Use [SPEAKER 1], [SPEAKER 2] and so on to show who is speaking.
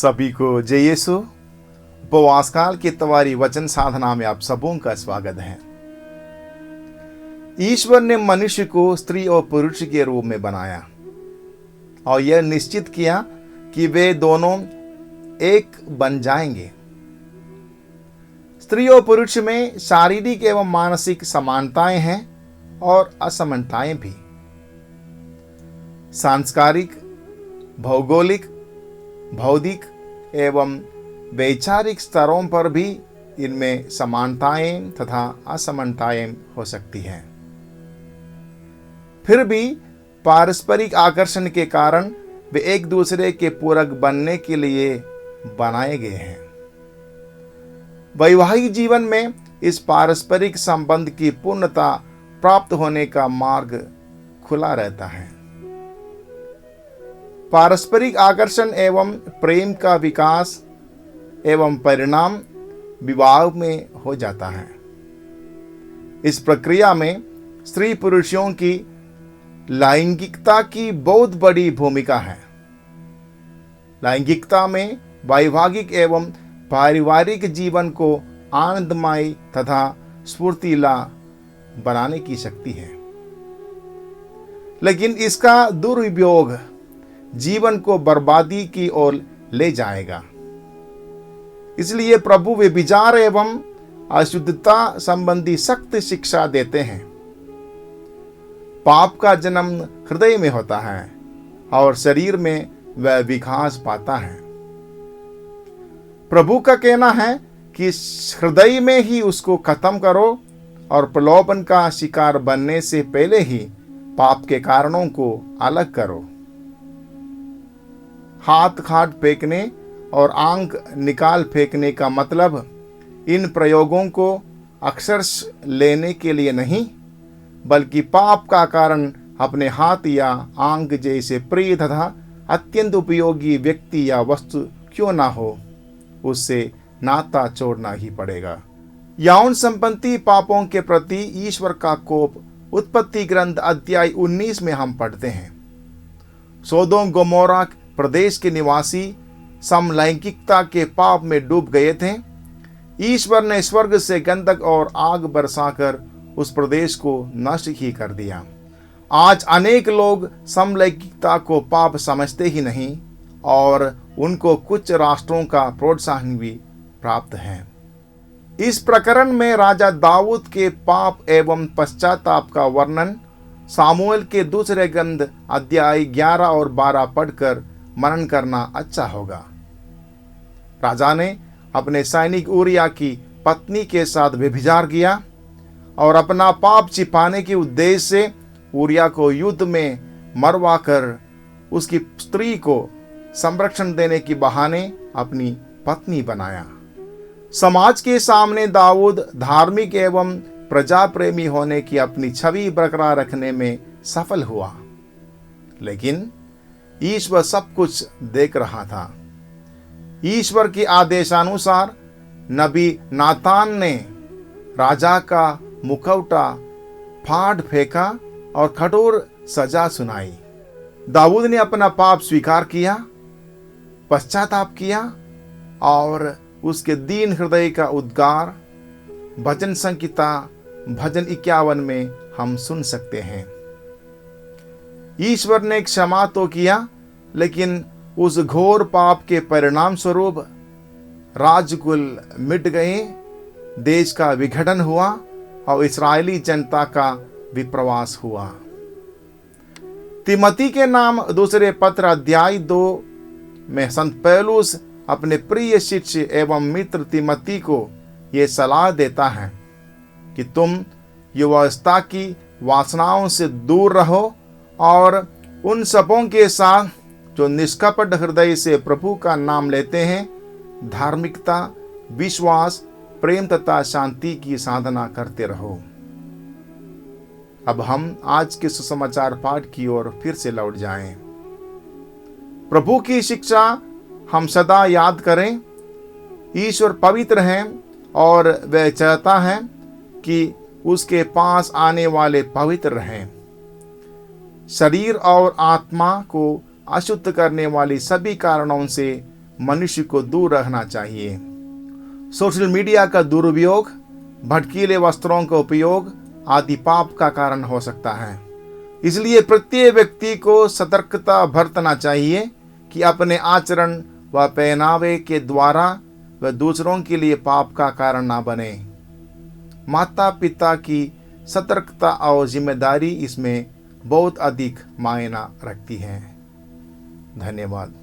[SPEAKER 1] सभी को जय यीशु। उपवास काल की त्वारी वचन साधना में आप सबों का स्वागत है। ईश्वर ने मनुष्य को स्त्री और पुरुष के रूप में बनाया और यह निश्चित किया कि वे दोनों एक बन जाएंगे। स्त्री और पुरुष में शारीरिक एवं मानसिक समानताएं हैं और असमानताएं भी। सांस्कारिक, भौगोलिक, बौद्धिक एवं वैचारिक स्तरों पर भी इनमें समानताएं तथा असमानताएं हो सकती हैं। फिर भी पारस्परिक आकर्षण के कारण वे एक दूसरे के पूरक बनने के लिए बनाए गए हैं। वैवाहिक जीवन में इस पारस्परिक संबंध की पूर्णता प्राप्त होने का मार्ग खुला रहता है। पारस्परिक आकर्षण एवं प्रेम का विकास एवं परिणाम विवाह में हो जाता है। इस प्रक्रिया में स्त्री पुरुषों की लैंगिकता की बहुत बड़ी भूमिका है। लैंगिकता में वैवाहिक एवं पारिवारिक जीवन को आनंदमय तथा स्फूर्तिला बनाने की शक्ति है, लेकिन इसका दुरुपयोग जीवन को बर्बादी की ओर ले जाएगा। इसलिए प्रभु व्यभिचार एवं अशुद्धता संबंधी सख्त शिक्षा देते हैं। पाप का जन्म हृदय में होता है और शरीर में वह विकास पाता है। प्रभु का कहना है कि हृदय में ही उसको खत्म करो और प्रलोभन का शिकार बनने से पहले ही पाप के कारणों को अलग करो। हाथ काट फेंकने और आंख निकाल फेंकने का मतलब इन प्रयोगों को अक्षरशः लेने के लिए नहीं, बल्कि पाप का कारण अपने हाथ या आंख जैसे प्रिय तथा अत्यंत उपयोगी व्यक्ति या वस्तु क्यों ना हो, उससे नाता छोड़ना ही पड़ेगा। यौन संपत्ति पापों के प्रति ईश्वर का कोप उत्पत्ति ग्रंथ अध्याय 19 में हम पढ़ते हैं। सोदोम गोमोरा प्रदेश के निवासी समलैंगिकता के पाप में डूब गए थे। ईश्वर ने स्वर्ग से गंधक और आग बरसाकर उस प्रदेश को नष्ट ही कर दिया। आज अनेक लोग समलैंगिकता को पाप समझते ही नहीं और उनको कुछ राष्ट्रों का प्रोत्साहन भी प्राप्त है। इस प्रकरण में राजा दाऊद के पाप एवं पश्चाताप का वर्णन सामुएल के दूसरे ग्रंथ अध्याय 11 और 12 पढ़कर मनन करना अच्छा होगा। राजा ने अपने सैनिक ऊरिया की पत्नी के साथ व्यभिचार किया और अपना पाप छिपाने के उद्देश्य से ऊरिया को युद्ध में मरवाकर उसकी स्त्री को संरक्षण देने के बहाने अपनी पत्नी बनाया। समाज के सामने दाऊद धार्मिक एवं प्रजा प्रेमी होने की अपनी छवि बरकरार रखने में सफल हुआ, लेकिन ईश्वर सब कुछ देख रहा था। ईश्वर के आदेशानुसार नबी नातान ने राजा का मुखौटा फाड़ फेंका और कठोर सजा सुनाई। दाऊद ने अपना पाप स्वीकार किया, पश्चाताप किया और उसके दीन हृदय का उद्गार भजन संहिता भजन 51 में हम सुन सकते हैं। ईश्वर ने क्षमा तो किया, लेकिन उस घोर पाप के परिणाम स्वरूप राजकुल मिट गए, देश का विघटन हुआ और इस्राएली जनता का विप्रवास हुआ। तिमोथी के नाम दूसरे पत्र अध्याय 2 में संत पौलुस अपने प्रिय शिष्य एवं मित्र तिमोथी को यह सलाह देता है कि तुम युवावस्था की वासनाओं से दूर रहो और उन सबों के साथ जो निष्कपट हृदय से प्रभु का नाम लेते हैं, धार्मिकता, विश्वास, प्रेम तथा शांति की साधना करते रहो। अब हम आज के सुसमाचार पाठ की ओर फिर से लौट जाएं। प्रभु की शिक्षा हम सदा याद करें। ईश्वर पवित्र है और वह चाहता है कि उसके पास आने वाले पवित्र रहें। शरीर और आत्मा को अशुद्ध करने वाली सभी कारणों से मनुष्य को दूर रखना चाहिए। सोशल मीडिया का दुरुपयोग, भड़कीले वस्त्रों का उपयोग आदि पाप का कारण हो सकता है। इसलिए प्रत्येक व्यक्ति को सतर्कता बरतना चाहिए कि अपने आचरण व पहनावे के द्वारा वह दूसरों के लिए पाप का कारण ना बने। माता पिता की सतर्कता और जिम्मेदारी इसमें बहुत अधिक मायना रखती है। धन्यवाद।